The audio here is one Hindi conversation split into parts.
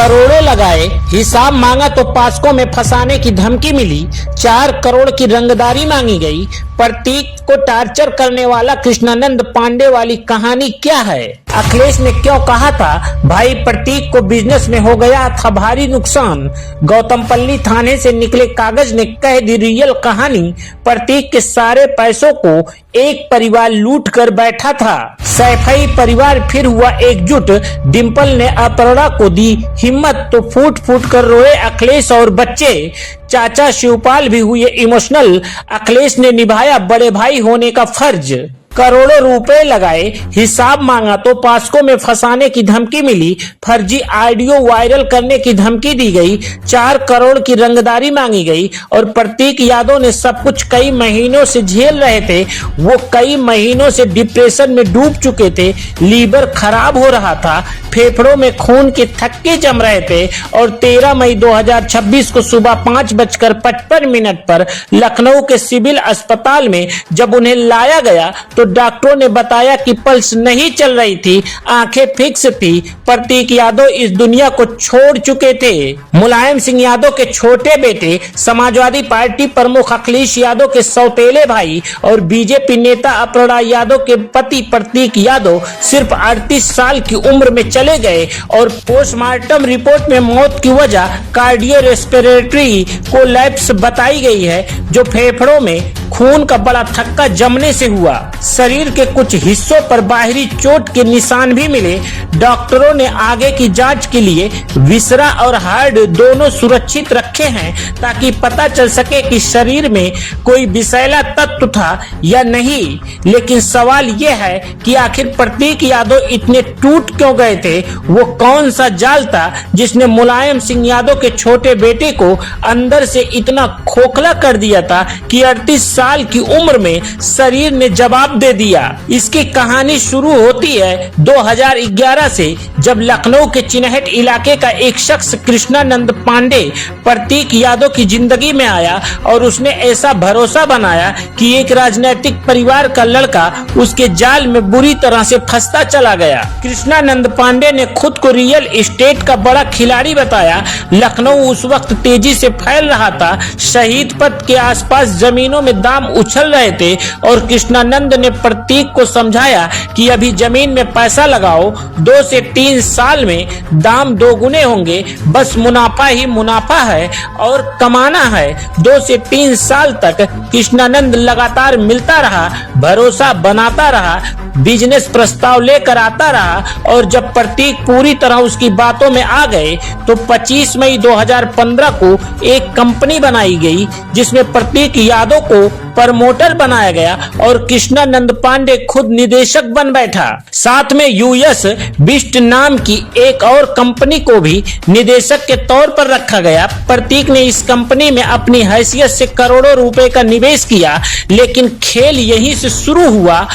करोड़ों लगाए, हिसाब मांगा तो पास्को में फंसाने की धमकी मिली, 4 करोड़ की रंगदारी मांगी गई। प्रतीक को टार्चर करने वाला कृष्णानंद पांडे वाली कहानी क्या है? अखिलेश ने क्यों कहा था भाई प्रतीक को बिजनेस में हो गया था भारी नुकसान? गौतमपल्ली थाने से निकले कागज ने कह दी रियल कहानी। प्रतीक के सारे पैसों को एक परिवार लूट कर बैठा था। सैफई परिवार फिर हुआ एकजुट। डिंपल ने अपर्णा को दी हिम्मत तो फूट फूट कर रोए अखिलेश और बच्चे। चाचा शिवपाल भी हुए इमोशनल। अखिलेश ने निभाया बड़े भाई होने का फर्ज। करोड़ों रुपए लगाए, हिसाब मांगा तो पास्को में फंसाने की धमकी मिली। फर्जी ऑडियो वायरल करने की धमकी दी गई। 4 करोड़ की रंगदारी मांगी गई और प्रतीक यादव ने सब कुछ कई महीनों से झेल रहे थे। वो कई महीनों से डिप्रेशन में डूब चुके थे। लीवर खराब हो रहा था, फेफड़ों में खून के थक्के जम रहे थे और 13 मई 2026 को सुबह 5:55 पर लखनऊ के सिविल अस्पताल में जब उन्हें लाया गया तो डॉक्टरों ने बताया कि पल्स नहीं चल रही थी, आंखें फिक्स थी। प्रतीक यादव इस दुनिया को छोड़ चुके थे। मुलायम सिंह यादव के छोटे बेटे, समाजवादी पार्टी प्रमुख अखिलेश यादव के सौतेले भाई और बीजेपी नेता अपर्णा यादव के पति प्रतीक यादव सिर्फ 38 साल की उम्र में चले गए और पोस्टमार्टम रिपोर्ट में मौत की वजह कार्डियो रेस्पिरेटरी कोलैप्स बताई गई है, जो फेफड़ों में खून का बड़ा थक्का जमने से हुआ। शरीर के कुछ हिस्सों पर बाहरी चोट के निशान भी मिले। डॉक्टरों ने आगे की जांच के लिए विसरा और हार्ट दोनों सुरक्षित रखे हैं ताकि पता चल सके कि शरीर में कोई विषैला तत्व था या नहीं। लेकिन सवाल यह है कि आखिर प्रतीक यादव इतने टूट क्यों गए थे? वो कौन सा जाल था जिसने मुलायम सिंह यादव के छोटे बेटे को अंदर से इतना खोखला कर दिया था कि 38 साल की उम्र में शरीर ने जवाब दे दिया। इसकी कहानी शुरू होती है 2011 से, जब लखनऊ के चिन्हट इलाके का एक शख्स कृष्णानंद पांडे प्रतीक यादव की जिंदगी में आया और उसने ऐसा भरोसा बनाया कि एक राजनीतिक परिवार का लड़का उसके जाल में बुरी तरह से फंसता चला गया। कृष्णानंद पांडे ने खुद को रियल एस्टेट का बड़ा खिलाड़ी बताया। लखनऊ उस वक्त तेजी से फैल रहा था। शहीद पथ के आसपास जमीनों में दाम उछल रहे थे और कृष्णानंद ने प्रतीक को समझाया कि अभी जमीन में पैसा लगाओ, 2 से 3 साल में दाम दोगुने होंगे। बस मुनाफा ही मुनाफा है और कमाना है। 2 से 3 साल तक कृष्णानंद लगातार मिलता रहा, भरोसा बनाता रहा, बिजनेस प्रस्ताव लेकर आता रहा और जब प्रतीक पूरी तरह उसकी बातों में आ गए तो 25 मई 2015 को एक कंपनी बनाई गई जिसमें प्रतीक यादव को प्रमोटर बनाया गया और कृष्णानंद पांडे खुद निदेशक बन बैठा। साथ में यूएस बिस्ट नाम की एक और कंपनी को भी निदेशक के तौर पर रखा गया। प्रतीक ने इस कंपनी में अपनी हैसियत से करोड़ों रुपए का निवेश किया, लेकिन खेल यहीं से शुरू हुआ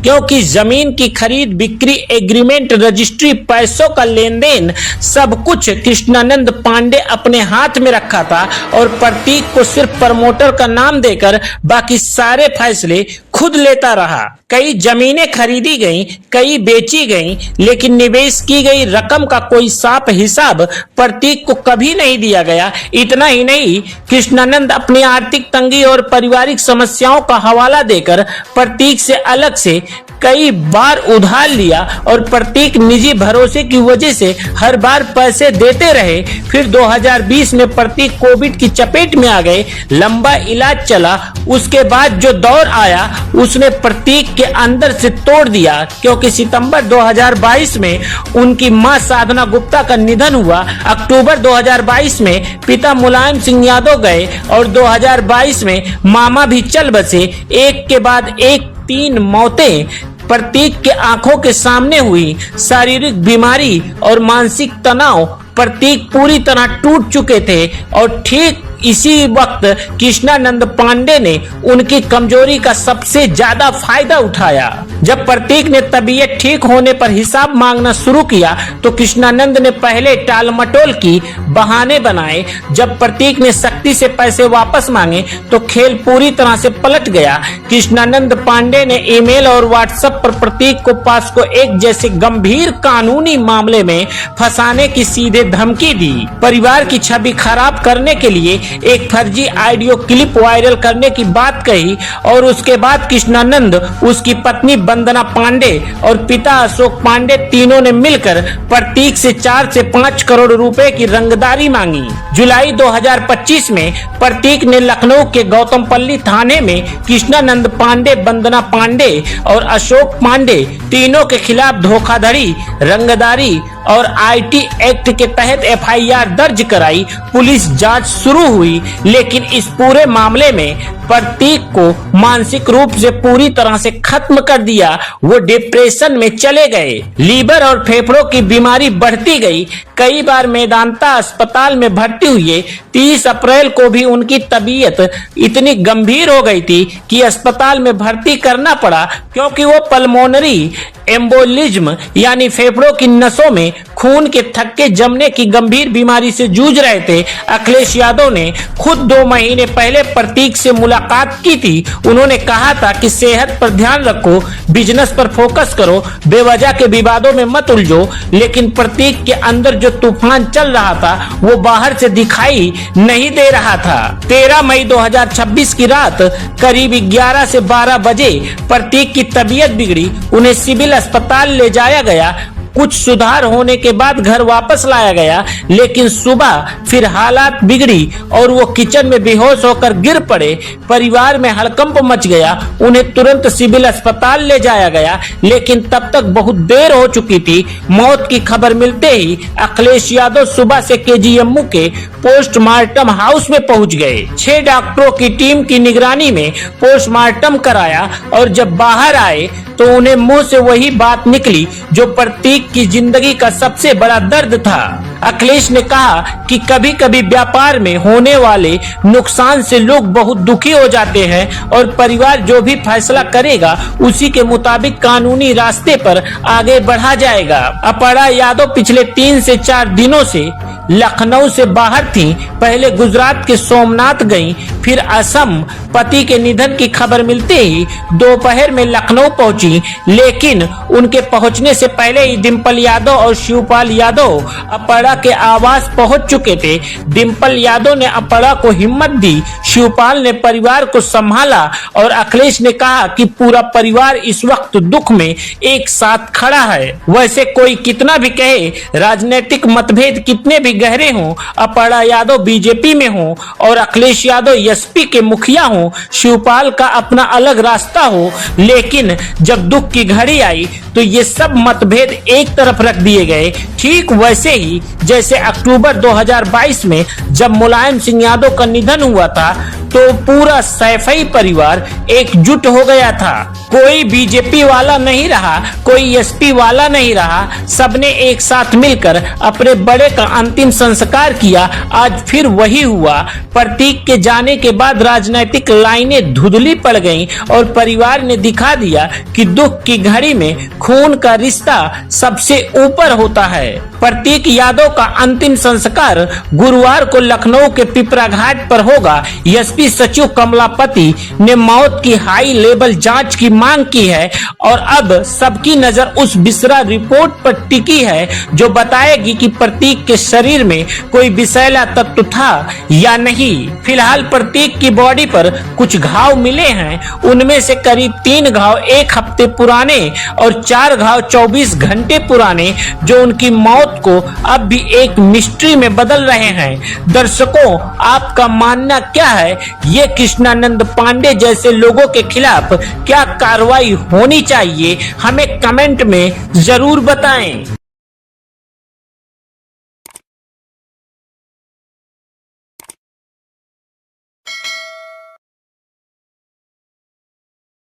क्योंकि जमीन की खरीद बिक्री, एग्रीमेंट, रजिस्ट्री, पैसों का लेन देन, सब कुछ कृष्णानंद पांडे अपने हाथ में रखा था और प्रतीक को सिर्फ प्रमोटर का नाम देकर बाकी सारे फैसले खुद लेता रहा। कई जमीनें खरीदी गईं, कई बेची गईं, लेकिन निवेश की गई रकम का कोई साफ हिसाब प्रतीक को कभी नहीं दिया गया। इतना ही नहीं, कृष्णानंद अपनी आर्थिक तंगी और पारिवारिक समस्याओं का हवाला देकर प्रतीक से अलग से कई बार उधार लिया और प्रतीक निजी भरोसे की वजह से हर बार पैसे देते रहे। फिर 2020 में प्रतीक कोविड की चपेट में आ गए, लंबा इलाज चला। उसके बाद जो दौर आया उसने प्रतीक के अंदर से तोड़ दिया क्योंकि सितंबर 2022 में उनकी मां साधना गुप्ता का निधन हुआ। अक्टूबर 2022 में पिता मुलायम सिंह यादव गए और 2022 में मामा भी चल बसे। एक के बाद एक 3 मौतें प्रतीक के आंखों के सामने हुई। शारीरिक बीमारी और मानसिक तनाव, प्रतीक पूरी तरह टूट चुके थे और ठीक इसी वक्त कृष्णानंद पांडे ने उनकी कमजोरी का सबसे ज्यादा फायदा उठाया। जब प्रतीक ने तबीयत ठीक होने पर हिसाब मांगना शुरू किया तो कृष्णानंद ने पहले टालमटोल की बहाने बनाए। जब प्रतीक ने सख्ती से पैसे वापस मांगे तो खेल पूरी तरह से पलट गया। कृष्णानंद पांडे ने ईमेल और व्हाट्सएप पर प्रतीक को पास्को एक्ट जैसे गंभीर कानूनी मामले में फंसाने की सीधे धमकी दी। परिवार की छवि खराब करने के लिए एक फर्जी ऑडियो क्लिप वायरल करने की बात कही और उसके बाद कृष्णानंद, उसकी पत्नी वंदना पांडे और पिता अशोक पांडे तीनों ने मिलकर प्रतीक से 4 से 5 करोड़ रुपए की रंगदारी मांगी। जुलाई 2025 में प्रतीक ने लखनऊ के गौतमपल्ली थाने में कृष्णानंद पांडे, वंदना पांडे और अशोक पांडे तीनों के खिलाफ धोखाधड़ी, रंगदारी और आईटी एक्ट के तहत एफआईआर दर्ज कराई। पुलिस जांच शुरू हुई, लेकिन इस पूरे मामले में प्रतीक को मानसिक रूप से पूरी तरह से खत्म कर दिया। वो डिप्रेशन में चले गए। लीवर और फेफड़ों की बीमारी बढ़ती गई। कई बार मेदांता अस्पताल में भर्ती हुए। 30 अप्रैल को भी उनकी तबीयत इतनी गंभीर हो गई थी कि अस्पताल में भर्ती करना पड़ा, क्योंकि वो पल्मोनरी एम्बोलिज्म यानी फेफड़ों की नसों में खून के थक्के जमने की गंभीर बीमारी से जूझ रहे थे। अखिलेश यादव ने खुद 2 महीने पहले प्रतीक से मुलाकात की थी। उन्होंने कहा था कि सेहत पर ध्यान रखो, बिजनेस पर फोकस करो, बेवजह के विवादों में मत उलझो। लेकिन प्रतीक के अंदर जो तूफान चल रहा था वो बाहर से दिखाई नहीं दे रहा था। 13 मई 2026 की रात करीब 11 से 12 बजे प्रतीक की तबीयत बिगड़ी। उन्हें सिविल अस्पताल ले जाया गया। कुछ सुधार होने के बाद घर वापस लाया गया, लेकिन सुबह फिर हालात बिगड़ी और वो किचन में बेहोश होकर गिर पड़े। परिवार में हड़कंप मच गया। उन्हें तुरंत सिविल अस्पताल ले जाया गया, लेकिन तब तक बहुत देर हो चुकी थी। मौत की खबर मिलते ही अखिलेश यादव सुबह से केजीएमयू के पोस्टमार्टम हाउस में पहुंच गए। 6 डॉक्टरों की टीम की निगरानी में पोस्टमार्टम कराया और जब बाहर आए तो उन्हें मुंह से वही बात निकली जो प्रतीक की जिंदगी का सबसे बड़ा दर्द था। अखिलेश ने कहा कि कभी कभी व्यापार में होने वाले नुकसान से लोग बहुत दुखी हो जाते हैं और परिवार जो भी फैसला करेगा उसी के मुताबिक कानूनी रास्ते पर आगे बढ़ा जाएगा। अपर्णा यादव पिछले 3 से 4 दिनों से लखनऊ से बाहर थी। पहले गुजरात के सोमनाथ गईं, फिर असम। पति के निधन की खबर मिलते ही दोपहर में लखनऊ पहुंची, लेकिन उनके पहुंचने से पहले ही डिम्पल यादव और शिवपाल यादव अपर्णा के आवास पहुंच चुके थे। डिम्पल यादव ने अपर्णा को हिम्मत दी, शिवपाल ने परिवार को संभाला और अखिलेश ने कहा कि पूरा परिवार इस वक्त दुख में एक साथ खड़ा है। वैसे कोई कितना भी कहे, राजनीतिक मतभेद कितने भी गहरे हों, अपर्णा यादव बीजेपी में हो और अखिलेश यादव एसपी के मुखिया हो, शिवपाल का अपना अलग रास्ता हो, लेकिन जब दुख की घड़ी आई तो ये सब मतभेद एक तरफ रख दिए गए। ठीक वैसे ही जैसे अक्टूबर 2022 में जब मुलायम सिंह यादव का निधन हुआ था तो पूरा सैफई परिवार एकजुट हो गया था। कोई बीजेपी वाला नहीं रहा, कोई एसपी वाला नहीं रहा। सबने एक साथ मिलकर अपने बड़े का अंतिम संस्कार किया। आज फिर वही हुआ। प्रतीक के जाने के बाद राजनीतिक लाइनें धुंधली पड़ गईं और परिवार ने दिखा दिया कि दुख की घड़ी में खून का रिश्ता सबसे ऊपर होता है। प्रतीक यादव का अंतिम संस्कार गुरुवार को लखनऊ के पिपरा घाट पर होगा। एसपी सचिव कमलापति ने मौत की हाई लेवल जांच की मांग की है और अब सबकी नजर उस बिसरा रिपोर्ट पर टिकी है जो बताएगी कि प्रतीक के शरीर में कोई विषैला तत्व था या नहीं। फिलहाल प्रतीक की बॉडी पर कुछ घाव मिले हैं। उनमें से करीब 3 घाव 1 हफ्ते पुराने और 4 घाव 24 घंटे पुराने, जो उनकी मौत को अब भी एक मिस्ट्री में बदल रहे हैं। दर्शकों, आपका मानना क्या है? ये कृष्णानंद पांडे जैसे लोगों के खिलाफ क्या कार्रवाई होनी चाहिए? हमें कमेंट में जरूर बताएं।